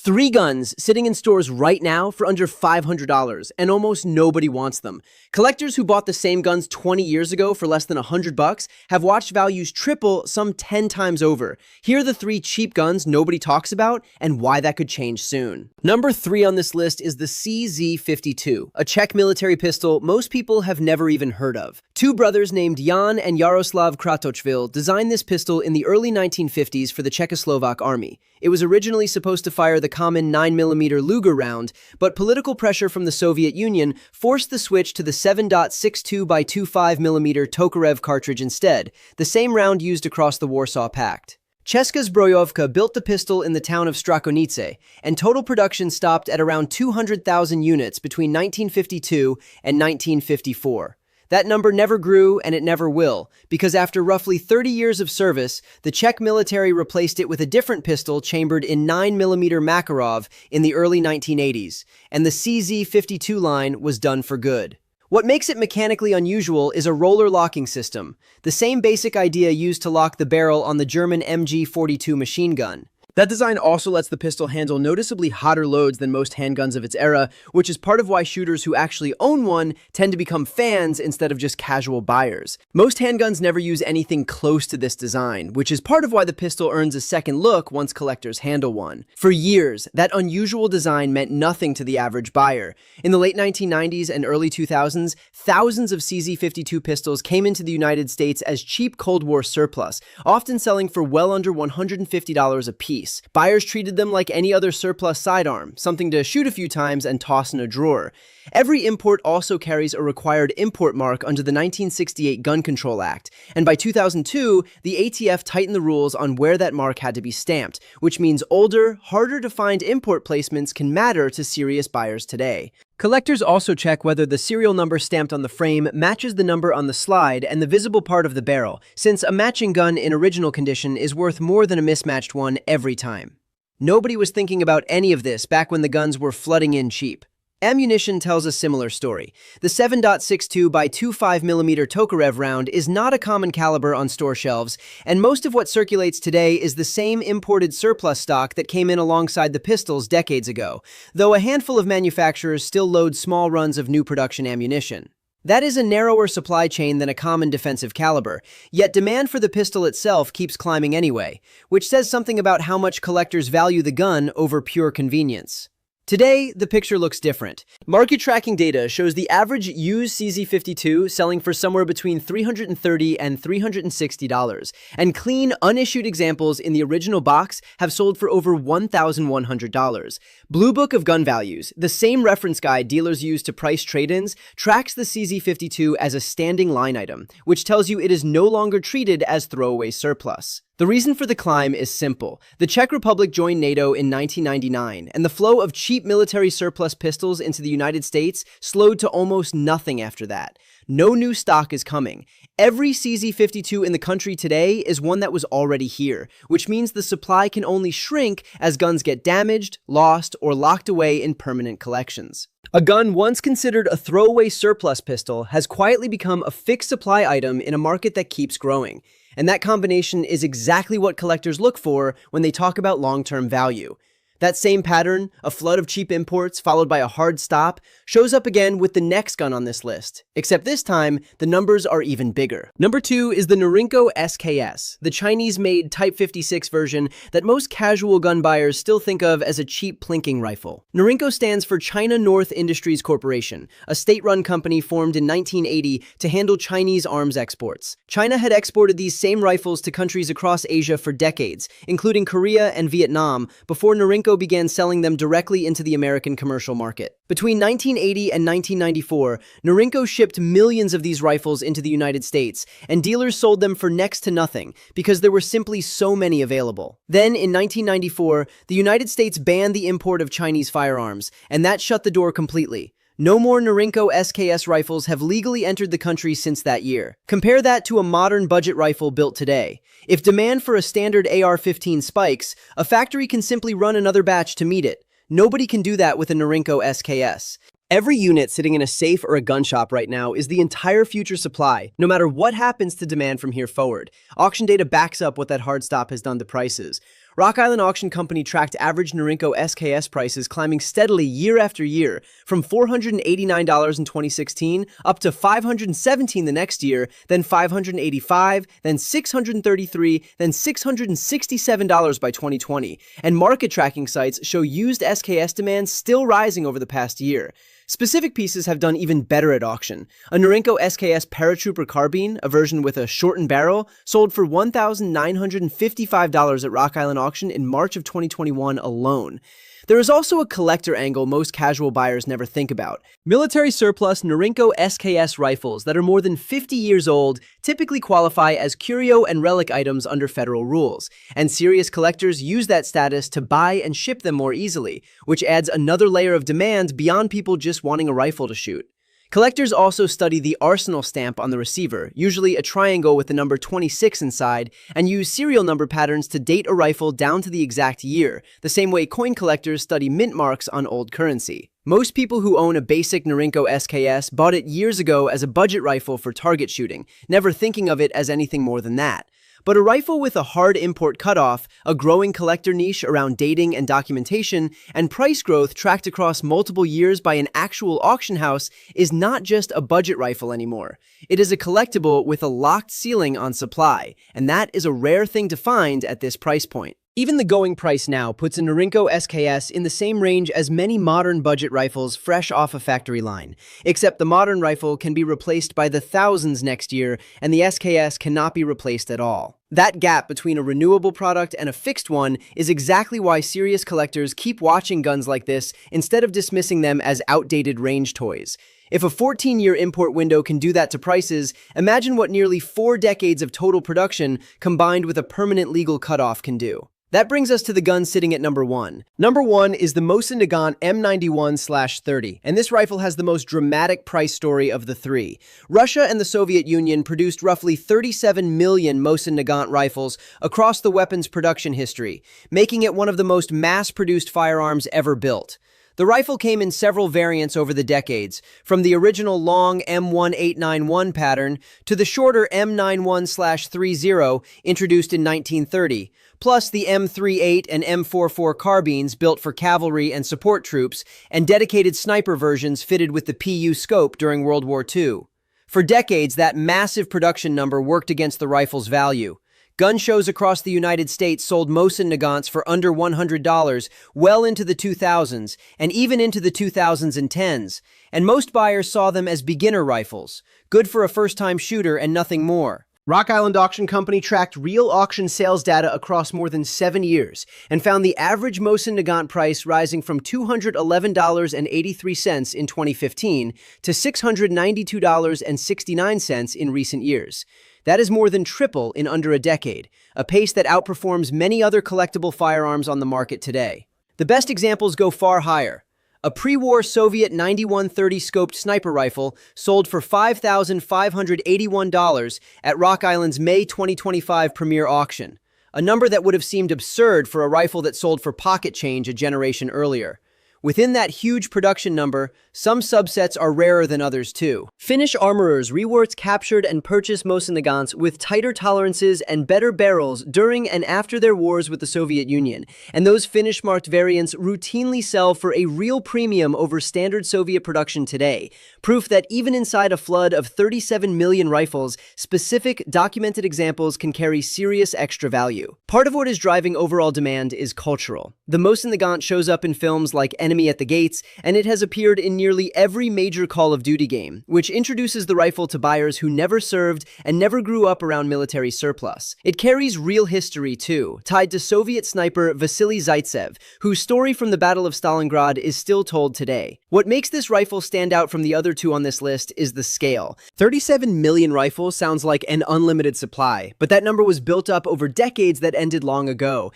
3 guns sitting in stores right now for under $500, and almost nobody wants them. Collectors who bought the same guns 20 years ago for less than $100 have watched values triple some 10 times over. Here are the 3 cheap guns nobody talks about and why that could change soon. Number 3 on this list is the CZ52, a Czech military pistol most people have never even heard of. 2 brothers named Jan and Jaroslav Kratochvil designed this pistol in the early 1950s for the Czechoslovak army. It was originally supposed to fire the common 9mm Luger round, but political pressure from the Soviet Union forced the switch to the 7.62 by 25mm Tokarev cartridge instead, the same round used across the Warsaw Pact. Česká zbrojovka built the pistol in the town of Strakonice, and total production stopped at around 200,000 units between 1952 and 1954. That number never grew, and it never will, because after roughly 30 years of service, the Czech military replaced it with a different pistol chambered in 9mm Makarov in the early 1980s, and the CZ52 line was done for good. What makes it mechanically unusual is a roller locking system, the same basic idea used to lock the barrel on the German MG42 machine gun. That design also lets the pistol handle noticeably hotter loads than most handguns of its era, which is part of why shooters who actually own one tend to become fans instead of just casual buyers. Most handguns never use anything close to this design, which is part of why the pistol earns a second look once collectors handle one. For years, that unusual design meant nothing to the average buyer. In the late 1990s and early 2000s, thousands of CZ52 pistols came into the United States as cheap Cold War surplus, often selling for well under $150 a piece. Buyers treated them like any other surplus sidearm, something to shoot a few times and toss in a drawer. Every import also carries a required import mark under the 1968 Gun Control Act, and by 2002, the ATF tightened the rules on where that mark had to be stamped, which means older, harder to find import placements can matter to serious buyers today. Collectors also check whether the serial number stamped on the frame matches the number on the slide and the visible part of the barrel, since a matching gun in original condition is worth more than a mismatched one every time. Nobody was thinking about any of this back when the guns were flooding in cheap. Ammunition tells a similar story. The 7.62 by 25mm Tokarev round is not a common caliber on store shelves, and most of what circulates today is the same imported surplus stock that came in alongside the pistols decades ago, though a handful of manufacturers still load small runs of new production ammunition. That is a narrower supply chain than a common defensive caliber, yet demand for the pistol itself keeps climbing anyway, which says something about how much collectors value the gun over pure convenience. Today, the picture looks different. Market tracking data shows the average used CZ52 selling for somewhere between $330 and $360, and clean, unissued examples in the original box have sold for over $1,100. Blue Book of Gun Values, the same reference guide dealers use to price trade-ins, tracks the CZ52 as a standing line item, which tells you it is no longer treated as throwaway surplus. The reason for the climb is simple. The Czech Republic joined NATO in 1999, and the flow of cheap military surplus pistols into the United States slowed to almost nothing after that. No new stock is coming. Every CZ52 in the country today is one that was already here, which means the supply can only shrink as guns get damaged, lost, or locked away in permanent collections. A gun once considered a throwaway surplus pistol has quietly become a fixed supply item in a market that keeps growing. And that combination is exactly what collectors look for when they talk about long-term value. That same pattern, a flood of cheap imports followed by a hard stop, shows up again with the next gun on this list, except this time, the numbers are even bigger. Number 2 is the Norinco SKS, the Chinese-made Type 56 version that most casual gun buyers still think of as a cheap plinking rifle. Norinco stands for China North Industries Corporation, a state-run company formed in 1980 to handle Chinese arms exports. China had exported these same rifles to countries across Asia for decades, including Korea and Vietnam, before Norinco began selling them directly into the American commercial market. Between 1980 and 1994, Norinco shipped millions of these rifles into the United States, and dealers sold them for next to nothing because there were simply so many available. Then, in 1994, the United States banned the import of Chinese firearms, and that shut the door completely. No more Norinco SKS rifles have legally entered the country since that year. Compare that to a modern budget rifle built today. If demand for a standard AR-15 spikes, a factory can simply run another batch to meet it. Nobody can do that with a Norinco SKS. Every unit sitting in a safe or a gun shop right now is the entire future supply, no matter what happens to demand from here forward. Auction data backs up what that hard stop has done to prices. Rock Island Auction Company tracked average Norinco SKS prices climbing steadily year after year, from $489 in 2016 up to $517 the next year, then $585, then $633, then $667 by 2020. And market tracking sites show used SKS demand still rising over the past year. Specific pieces have done even better at auction. A Norinco SKS Paratrooper carbine, a version with a shortened barrel, sold for $1,955 at Rock Island Auction in March of 2021 alone. There is also a collector angle most casual buyers never think about. Military surplus Norinco SKS rifles that are more than 50 years old typically qualify as curio and relic items under federal rules, and serious collectors use that status to buy and ship them more easily, which adds another layer of demand beyond people just wanting a rifle to shoot. Collectors also study the arsenal stamp on the receiver, usually a triangle with the number 26 inside, and use serial number patterns to date a rifle down to the exact year, the same way coin collectors study mint marks on old currency. Most people who own a basic Norinco SKS bought it years ago as a budget rifle for target shooting, never thinking of it as anything more than that. But a rifle with a hard import cutoff, a growing collector niche around dating and documentation, and price growth tracked across multiple years by an actual auction house is not just a budget rifle anymore. It is a collectible with a locked ceiling on supply, and that is a rare thing to find at this price point. Even the going price now puts a Norinco SKS in the same range as many modern budget rifles fresh off a factory line, except the modern rifle can be replaced by the thousands next year, and the SKS cannot be replaced at all. That gap between a renewable product and a fixed one is exactly why serious collectors keep watching guns like this instead of dismissing them as outdated range toys. If a 14-year import window can do that to prices, imagine what nearly 4 decades of total production combined with a permanent legal cutoff can do. That brings us to the gun sitting at number 1. Number 1 is the Mosin Nagant M91/30, and this rifle has the most dramatic price story of the 3. Russia and the Soviet Union produced roughly 37 million Mosin Nagant rifles across the weapons production history, making it one of the most mass-produced firearms ever built. The rifle came in several variants over the decades, from the original long M1891 pattern to the shorter M91/30 introduced in 1930, plus the M38 and M44 carbines built for cavalry and support troops, and dedicated sniper versions fitted with the PU scope during World War II. For decades, that massive production number worked against the rifle's value. Gun shows across the United States sold Mosin Nagants for under $100 well into the 2000s and even into the 2010s, and most buyers saw them as beginner rifles, good for a first-time shooter and nothing more. Rock Island Auction Company tracked real auction sales data across more than 7 years and found the average Mosin Nagant price rising from $211.83 in 2015 to $692.69 in recent years. That is more than triple in under a decade, a pace that outperforms many other collectible firearms on the market today. The best examples go far higher. A pre-war Soviet 9130 scoped sniper rifle sold for $5,581 at Rock Island's May 2025 premiere auction, a number that would have seemed absurd for a rifle that sold for pocket change a generation earlier. Within that huge production number, some subsets are rarer than others too. Finnish armorers reworked, captured, and purchased Mosin Nagants with tighter tolerances and better barrels during and after their wars with the Soviet Union, and those Finnish-marked variants routinely sell for a real premium over standard Soviet production today, proof that even inside a flood of 37 million rifles, specific, documented examples can carry serious extra value. Part of what is driving overall demand is cultural. The Mosin Nagant shows up in films like Enemy at the Gates, and it has appeared in nearly every major Call of Duty game, which introduces the rifle to buyers who never served and never grew up around military surplus. It carries real history, too, tied to Soviet sniper Vasily Zaitsev, whose story from the Battle of Stalingrad is still told today. What makes this rifle stand out from the other two on this list is the scale. 37 million rifles sounds like an unlimited supply, but that number was built up over decades that ended long ago,